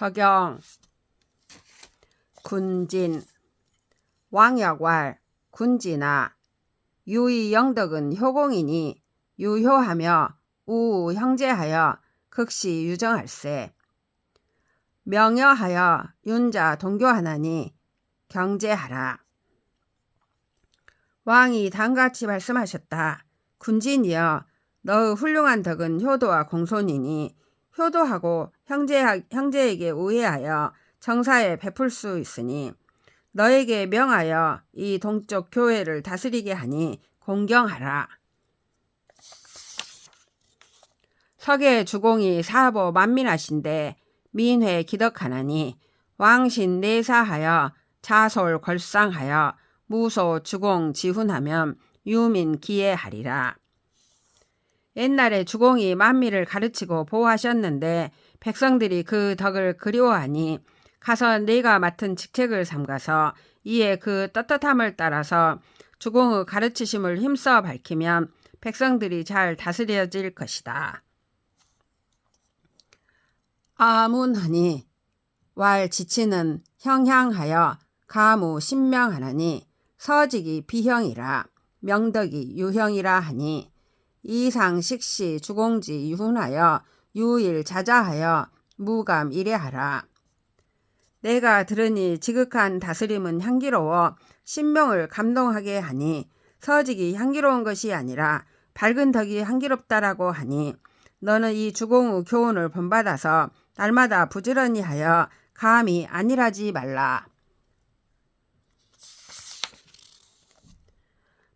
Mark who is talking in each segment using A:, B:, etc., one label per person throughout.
A: 서경 군진 왕역왈 군지나 유의 영덕은 효공이니 유효하며 우 형제하여 극시 유정할세. 명여하여 윤자 동교하나니 경제하라. 왕이 다음같이 말씀하셨다. 군진이여, 너의 훌륭한 덕은 효도와 공손이니 효도하고 형제에게 우애하여 정사에 베풀 수 있으니 너에게 명하여 이 동쪽 교회를 다스리게 하니 공경하라. 석의 주공이 사보 만민하신데 민회 기덕하나니 왕신 내사하여 자솔 걸상하여 무소 주공 지훈하면 유민 기해하리라. 옛날에 주공이 만민을 가르치고 보호하셨는데 백성들이 그 덕을 그리워하니 가서 네가 맡은 직책을 삼가서 이에 그 떳떳함을 따라서 주공의 가르치심을 힘써 밝히면 백성들이 잘 다스려질 것이다. 아문하니 왈 지치는 형향하여 가무 신명하나니 서직이 비형이라 명덕이 유형이라 하니 이상식시 주공지 유훈하여 유일 자자하여 무감 이래하라. 내가 들으니 지극한 다스림은 향기로워 신명을 감동하게 하니 서직이 향기로운 것이 아니라 밝은 덕이 향기롭다라고 하니 너는 이 주공의 교훈을 본받아서 날마다 부지런히 하여 감히 안일하지 말라.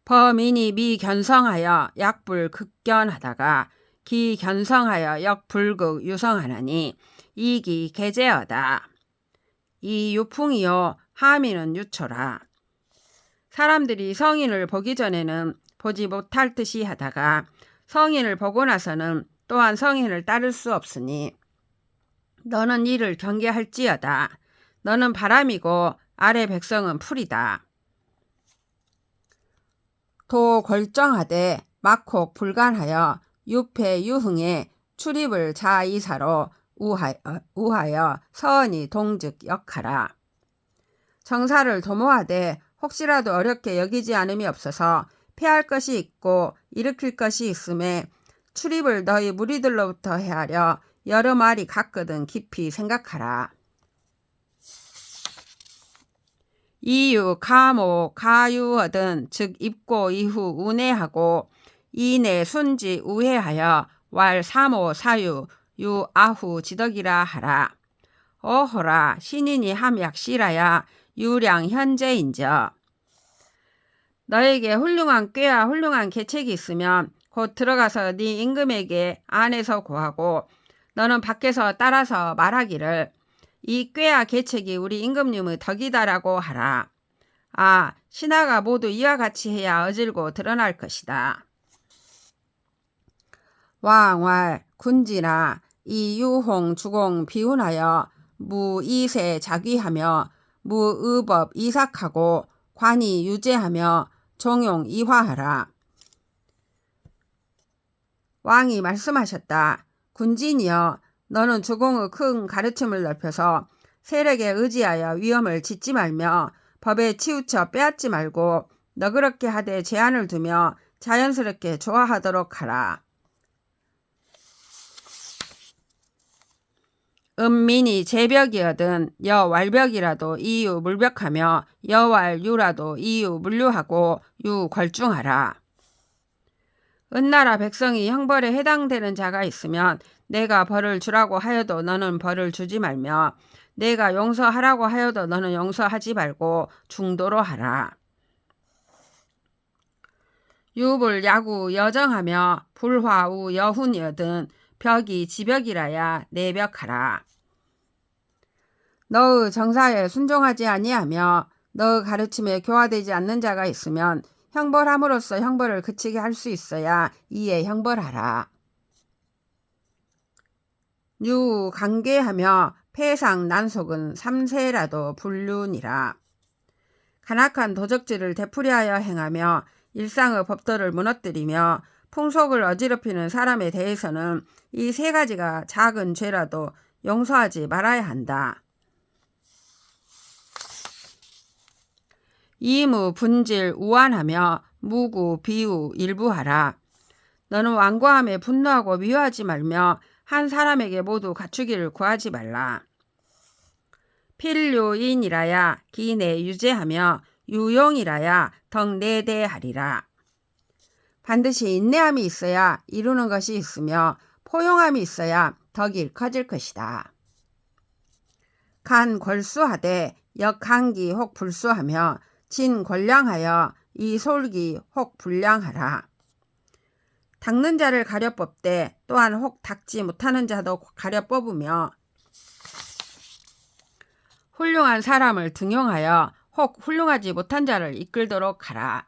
A: 범인이 미견성하여 약불 극견하다가 기견성하여 역불극 유성하나니 이기 개제어다. 이 유풍이요 하미는 유초라. 사람들이 성인을 보기 전에는 보지 못할 듯이 하다가 성인을 보고 나서는 또한 성인을 따를 수 없으니 너는 이를 경계할지어다. 너는 바람이고 아래 백성은 풀이다. 도 걸정하되 막혹 불간하여 유패 유흥에 출입을 자이사로 우하여 서언이 동즉 역하라. 정사를 도모하되 혹시라도 어렵게 여기지 않음이 없어서 패할 것이 있고 일으킬 것이 있음에 출입을 너희 무리들로부터 헤아려 여러 말이 같거든 깊이 생각하라. 이유 가모 가유어든 즉 입고 이후 운해하고 이내 순지 우해하여 왈 사모 사유 유 아후 지덕이라 하라. 어허라 신인이 함약시라야 유량 현재인저. 너에게 훌륭한 꾀와 훌륭한 계책이 있으면 곧 들어가서 네 임금에게 안에서 고하고 너는 밖에서 따라서 말하기를 이 꾀와 계책이 우리 임금님의 덕이다라고 하라. 아, 신하가 모두 이와 같이 해야 어질고 드러날 것이다. 왕왈 군지나 이유홍 주공 비운하여 무이세 자귀하며 무의법 이삭하고 관이 유제하며 종용 이화하라. 왕이 말씀하셨다. 군진이여, 너는 주공의 큰 가르침을 넓혀서 세력에 의지하여 위험을 짓지 말며 법에 치우쳐 빼앗지 말고 너그럽게 하되 제한을 두며 자연스럽게 조화하도록 하라. 은민이 제벽이어든 여왈벽이라도 이유 물벽하며 여왈유라도 이유 물류하고 유 걸중하라. 은나라 백성이 형벌에 해당되는 자가 있으면 내가 벌을 주라고 하여도 너는 벌을 주지 말며 내가 용서하라고 하여도 너는 용서하지 말고 중도로 하라. 유불 야구 여정하며 불화우 여훈이어든 벽이 지벽이라야 내벽하라. 너의 정사에 순종하지 아니하며 너의 가르침에 교화되지 않는 자가 있으면 형벌함으로써 형벌을 그치게 할 수 있어야 이에 형벌하라. 유 강계하며 폐상 난속은 삼세라도 불륜이라. 간악한 도적질을 되풀이하여 행하며 일상의 법도를 무너뜨리며 풍속을 어지럽히는 사람에 대해서는 이 세 가지가 작은 죄라도 용서하지 말아야 한다. 이무 분질 우완하며 무구 비우 일부하라. 너는 완고함에 분노하고 미워하지 말며 한 사람에게 모두 갖추기를 구하지 말라. 필류인이라야 기내 유제하며 유용이라야 덕내대하리라. 반드시 인내함이 있어야 이루는 것이 있으며 포용함이 있어야 덕이 커질 것이다. 간 골수하되 역한기 혹 불수하며 진 권량하여 이 솔기 혹 불량하라. 닦는 자를 가려 뽑되 또한 혹 닦지 못하는 자도 가려 뽑으며 훌륭한 사람을 등용하여 혹 훌륭하지 못한 자를 이끌도록 하라.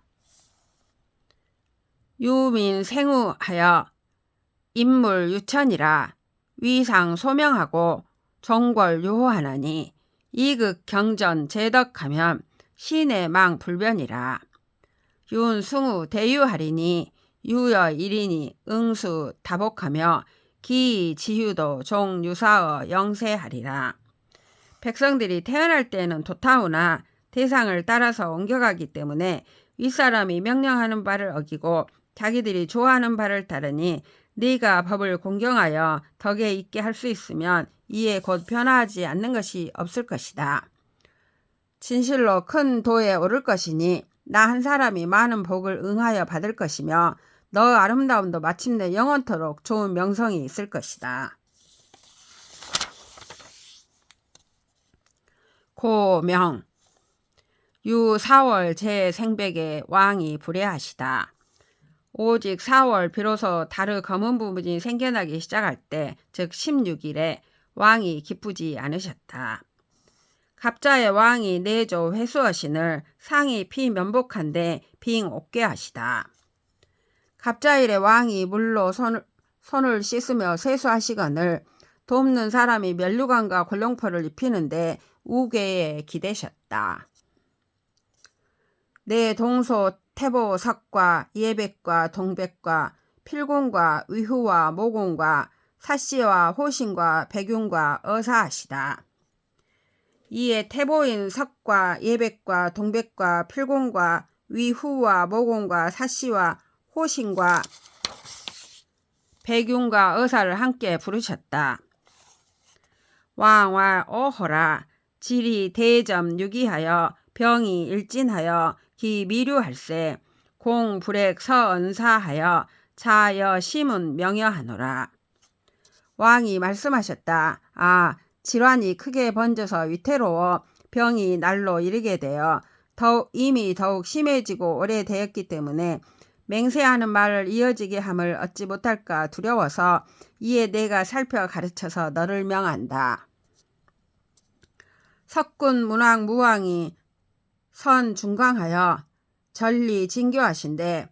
A: 유민생우하여 인물 유천이라. 위상 소명하고 종궐 유호하나니 이극 경전 제덕하면 신의 망 불변이라. 윤승우 대유하리니 유여 일이니 응수 다복하며 기 지유도 종유사어 영세하리라. 백성들이 태어날 때는 도타우나 대상을 따라서 옮겨가기 때문에 윗사람이 명령하는 바를 어기고 자기들이 좋아하는 바를 따르니 네가 법을 공경하여 덕에 있게 할 수 있으면 이에 곧 변화하지 않는 것이 없을 것이다. 진실로 큰 도에 오를 것이니 나 한 사람이 많은 복을 응하여 받을 것이며 너 아름다움도 마침내 영원토록 좋은 명성이 있을 것이다. 고명 유 4월 제 생백에 왕이 불해하시다. 오직 4월 비로소 다르 검은 부분이 생겨나기 시작할 때, 즉 16일에 왕이 기쁘지 않으셨다. 갑자의 왕이 내조 회수하신을 상이 피면복한데 빙 옥게 하시다. 갑자일에 왕이 물로 손을 씻으며 세수하시거늘 돕는 사람이 면류관과 권룡포를 입히는데 우괴에 기대셨다. 내 동소 태보석과 예백과 동백과 필공과 위후와 모공과 사씨와 호신과 백윤과 어사하시다. 이에 태보인 석과 예백과 동백과 필공과 위후와 모공과 사씨와 호신과 백윤과 어사를 함께 부르셨다. 왕왈 오호라. 질이 대점 유기하여 병이 일진하여 기 미류할세 공불액 서언사하여 자여 심은 명여하노라. 왕이 말씀하셨다. 아, 질환이 크게 번져서 위태로워 병이 날로 이르게 되어 이미 더욱 심해지고 오래되었기 때문에 맹세하는 말을 이어지게 함을 얻지 못할까 두려워서 이에 내가 살펴 가르쳐서 너를 명한다. 석군 문왕 무왕이 선중강하여 전리 진교하신데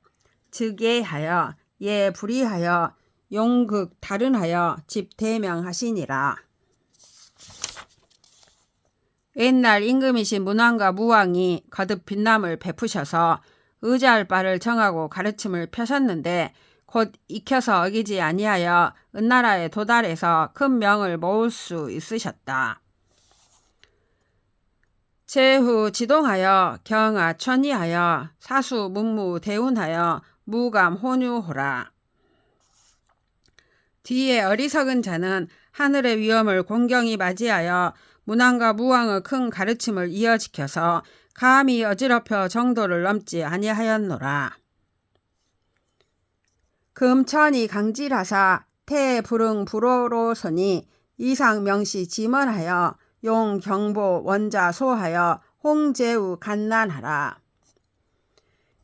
A: 즉예하여 예 불의하여 용극 다른하여 집대명하시니라. 옛날 임금이신 문왕과 무왕이 거듭 빛남을 베푸셔서 의지할 바를 정하고 가르침을 펴셨는데 곧 익혀서 어기지 아니하여 은나라에 도달해서 큰 명을 모을 수 있으셨다. 제후 지동하여 경하 천이하여 사수 문무 대운하여 무감 혼유호라. 뒤에 어리석은 자는 하늘의 위엄을 공경히 맞이하여 문왕과 무왕의 큰 가르침을 이어지켜서 감히 어지럽혀 정도를 넘지 아니하였노라. 금천이 강질하사 태불응 불호로서니 이상 명시 지먼하여 용 경보 원자 소하여 홍제우 간난하라.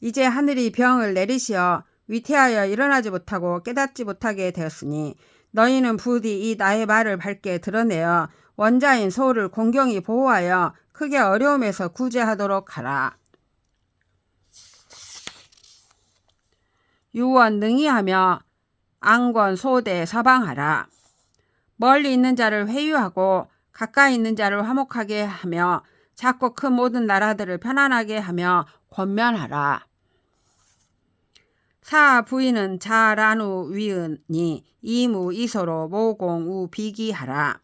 A: 이제 하늘이 병을 내리시어 위태하여 일어나지 못하고 깨닫지 못하게 되었으니 너희는 부디 이 나의 말을 밝게 드러내어 원자인 소를 공경히 보호하여 크게 어려움에서 구제하도록 하라. 유원 능히하며 앙권 소대 서방하라. 멀리 있는 자를 회유하고 가까이 있는 자를 화목하게 하며 작고 큰 모든 나라들을 편안하게 하며 권면하라. 사 부인은 자란우 위은이 이무 이소로 모공 우 비기하라.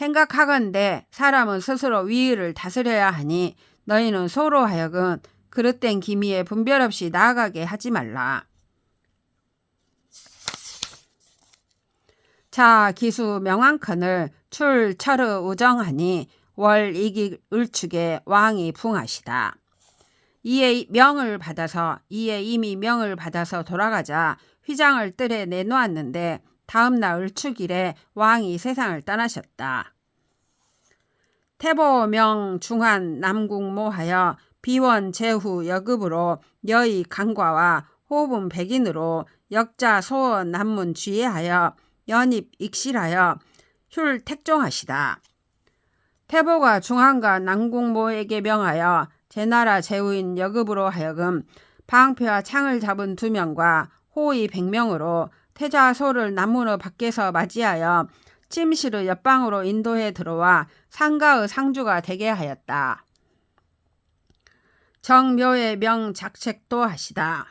A: 생각하건대 사람은 스스로 위의를 다스려야 하니 너희는 소로 하여금 그릇된 기미에 분별 없이 나아가게 하지 말라. 자 기수 명왕컨을 출 철의 우정하니 월 이기 을축에 왕이 붕하시다. 이에 이미 명을 받아서 돌아가자 휘장을 뜰에 내놓았는데 다음날 을축일에 왕이 세상을 떠나셨다. 태보 명 중한 남궁모하여 비원 제후 여급으로 여의 강과와 호분 백인으로 역자 소원 남문 쥐예하여 연입 익실하여 휼 택종하시다. 태보가 중한과 남궁모에게 명하여 제나라 제후인 여급으로 하여금 방패와 창을 잡은 2명과 호의 100명으로 태자소를 남문의 밖에서 맞이하여 침실의 옆방으로 인도해 들어와 상가의 상주가 되게 하였다. 정묘의 명작책도 하시다.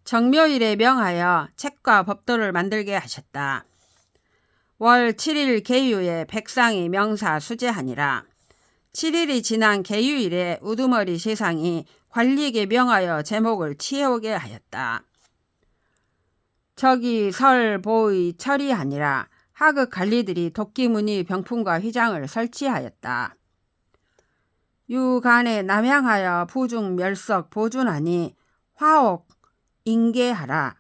A: 정묘일에 명하여 책과 법도를 만들게 하셨다. 월 7일 계유에 백상이 명사 수제하니라. 7일이 지난 계유일에 우두머리 세상이 관리에게 명하여 제목을 치해오게 하였다. 저기 설 보의 철이하니라. 하급 관리들이 도끼무늬 병풍과 휘장을 설치하였다. 유간에 남향하여 부중 멸석 보준하니 화옥 인계하라.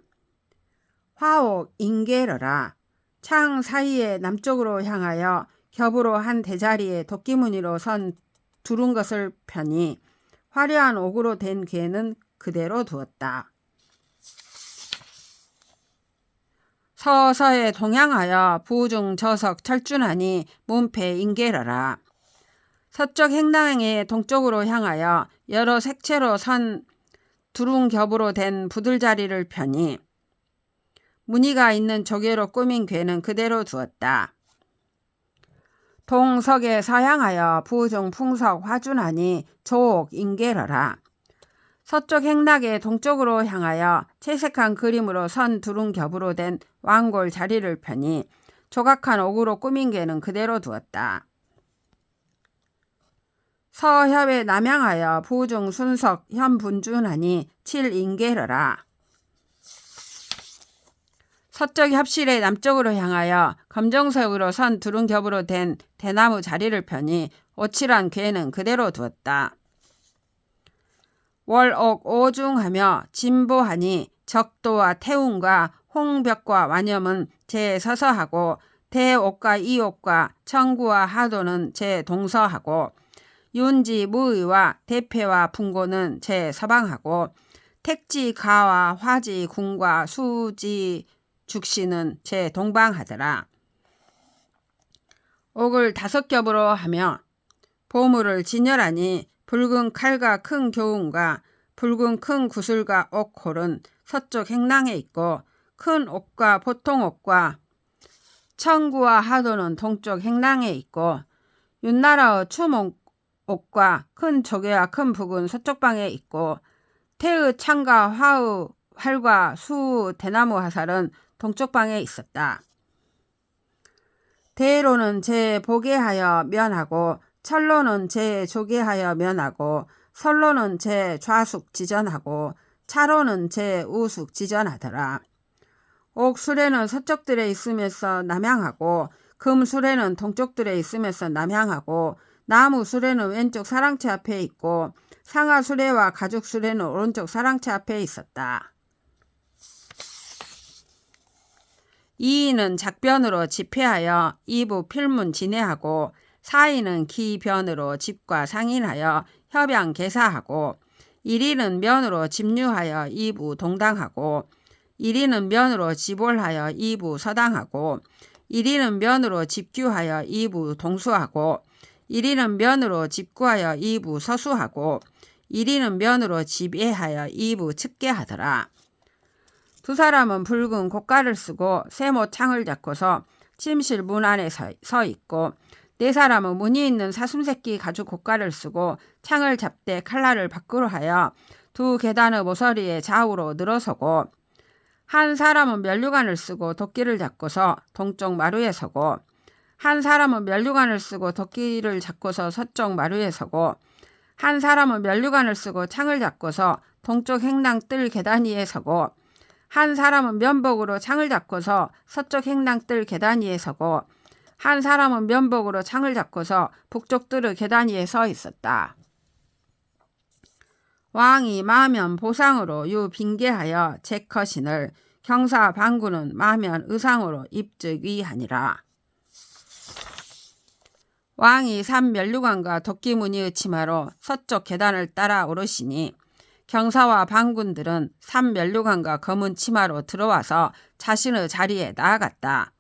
A: 화옥 인계러라. 창 사이에 남쪽으로 향하여 겹으로 한 대자리에 도끼무늬로 선 두른 것을 펴니 화려한 옥으로 된 괴는 그대로 두었다. 서서에 동향하여 부중 저석 철준하니 문패 인계러라. 서쪽 행당의 동쪽으로 향하여 여러 색채로 선 두른 겹으로 된 부들자리를 펴니 무늬가 있는 조개로 꾸민 괴는 그대로 두었다. 동석에 서향하여 부중 풍석 화준하니 조옥 인계러라. 서쪽 행락의 동쪽으로 향하여 채색한 그림으로 선 두른 겹으로 된 왕골 자리를 펴니 조각한 옥으로 꾸민 괴는 그대로 두었다. 서협에 남향하여 부중 순석 현분준하니 칠인계러라. 서쪽 협실의 남쪽으로 향하여 검정석으로 선 두른 겹으로 된 대나무 자리를 펴니 오칠한 괴는 그대로 두었다. 월옥 오중하며 진보하니 적도와 태운과 홍벽과 완염은 제서서하고 대옥과 이옥과 청구와 하도는 제동서하고 윤지 무의와 대패와 분고는 제서방하고 택지 가와 화지 궁과 수지 죽시는 제동방하더라. 옥을 5겹으로 하며 보물을 진열하니 붉은 칼과 큰 교훈과 붉은 큰 구슬과 옥홀은 서쪽 행랑에 있고 큰 옥과 보통 옥과 청구와 하도는 동쪽 행랑에 있고 윤나라의 추목옥과 큰 조개와 큰 북은 서쪽 방에 있고 태의 창과 화의 활과 수 대나무 화살은 동쪽 방에 있었다. 대로는 제보게하여 면하고 철로는 제조개하여 면하고 설로는 제좌숙 지전하고 차로는 제우숙 지전하더라. 옥수레는 서쪽들에 있으면서 남향하고 금수레는 동쪽들에 있으면서 남향하고 나무수레는 왼쪽 사랑채 앞에 있고 상하수레와 가죽수레는 오른쪽 사랑채 앞에 있었다. 이인은 작변으로 집회하여 이부 필문 진해하고 사인은 기변으로 집과 상인하여 협양 개사하고 일인은 면으로 집류하여 이부 동당하고 일인은 면으로 집올하여 이부 서당하고 일인은 면으로 집규하여 이부 동수하고 일인은 면으로 집구하여 이부 서수하고 일인은 면으로 집예하여 이부 측계하더라. 2 사람은 붉은 곶가를 쓰고 세모 창을 잡고서 침실 문 안에 서 있고 4 사람은 무늬 있는 사슴새끼 가죽 곶가를 쓰고 창을 잡되 칼날을 밖으로 하여 2 계단의 모서리에 좌우로 늘어서고 한 사람은 면류관을 쓰고 도끼를 잡고서 동쪽 마루에 서고 한 사람은 면류관을 쓰고 도끼를 잡고서 서쪽 마루에 서고 한 사람은 면류관을 쓰고 창을 잡고서 동쪽 행랑 뜰 계단 위에 서고 한 사람은 면복으로 창을 잡고서 서쪽 행랑 뜰 계단 위에 서고 한 사람은 면복으로 창을 잡고서 북쪽 뜰의 계단 위에 서 있었다. 왕이 마면 보상으로 유 빙계하여 제커신을 경사 방구는 마면 의상으로 입즉위하니라. 왕이 산 면류관과 도끼무늬의 치마로 서쪽 계단을 따라 오르시니 경사와 방군들은 산 면류관과 검은 치마로 들어와서 자신의 자리에 나아갔다.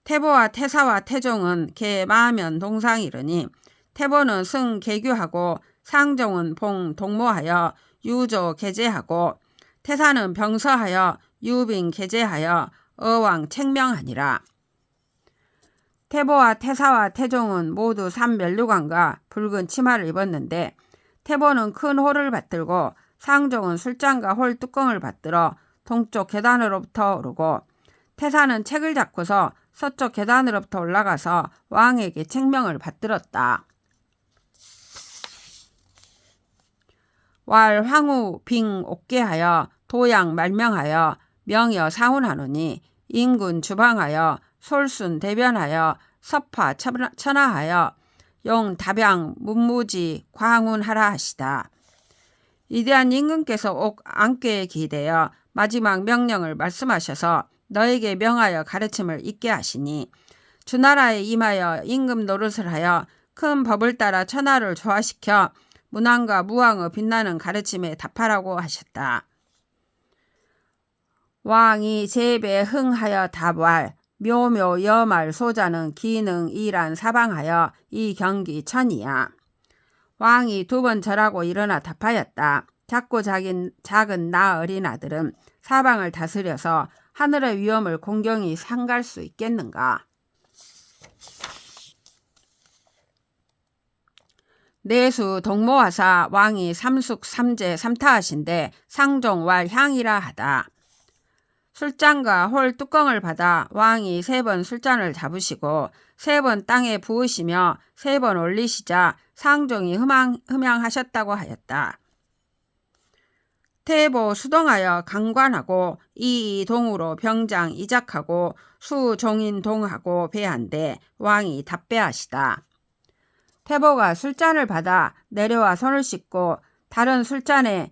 A: 태보와 태사와 태종은 개 마면 동상이르니 태보는 승 개규하고 상종은 봉 동모하여 유조 개제하고 태사는 병서하여 유빙 개제하여 어왕 책명하니라. 태보와 태사와 태종은 모두 산 면류관과 붉은 치마를 입었는데 태보는 큰 홀을 받들고 상종은 술잔과 홀 뚜껑을 받들어 동쪽 계단으로부터 오르고 태사는 책을 잡고서 서쪽 계단으로부터 올라가서 왕에게 책명을 받들었다. 왈 황후 빙 옥계하여 도양 말명하여 명여 사훈하노니 임군 주방하여 솔순 대변하여 서파 천하하여 용 답양 문무지 광운하라 하시다. 위대한 임금께서 옥 안궤에 기대어 마지막 명령을 말씀하셔서 너에게 명하여 가르침을 잊게 하시니 주나라에 임하여 임금 노릇을 하여 큰 법을 따라 천하를 조화시켜 문왕과 무왕의 빛나는 가르침에 답하라고 하셨다. 왕이 제배 흥하여 답왈 묘묘 여말 소자는 기능 이란 사방하여 이 경기 천이야. 왕이 두 번 절하고 일어나 답하였다. 작고 작은 나 어린 아들은 사방을 다스려서 하늘의 위엄을 공경히 상갈 수 있겠는가. 내수 동모하사 왕이 삼숙 삼제 삼타하신데 상종왈 향이라 하다. 술잔과 홀 뚜껑을 받아 왕이 3번 술잔을 잡으시고 3번 땅에 부으시며 3번 올리시자 상종이 흠양하셨다고 하였다. 태보 수동하여 강관하고 이동으로 병장 이작하고 수종인동하고 배한데 왕이 답배하시다. 태보가 술잔을 받아 내려와 손을 씻고 다른 술잔에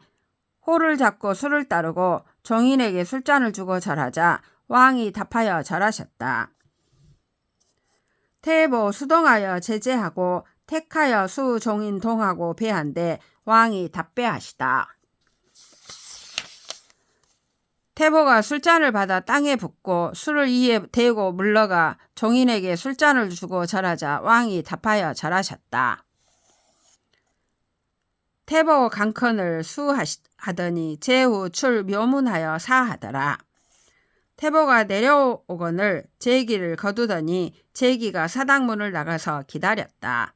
A: 홀을 잡고 술을 따르고 종인에게 술잔을 주고 절하자 왕이 답하여 절하셨다. 태보 수동하여 제재하고 택하여 수종인동하고 배한데 왕이 답배하시다. 태보가 술잔을 받아 땅에 붓고 술을 이에 대고 물러가 종인에게 술잔을 주고 절하자 왕이 답하여 절하셨다. 태보 강컨을 수하더니 제후 출 묘문하여 사하더라. 태보가 내려오거늘 제기를 거두더니 제기가 사당문을 나가서 기다렸다.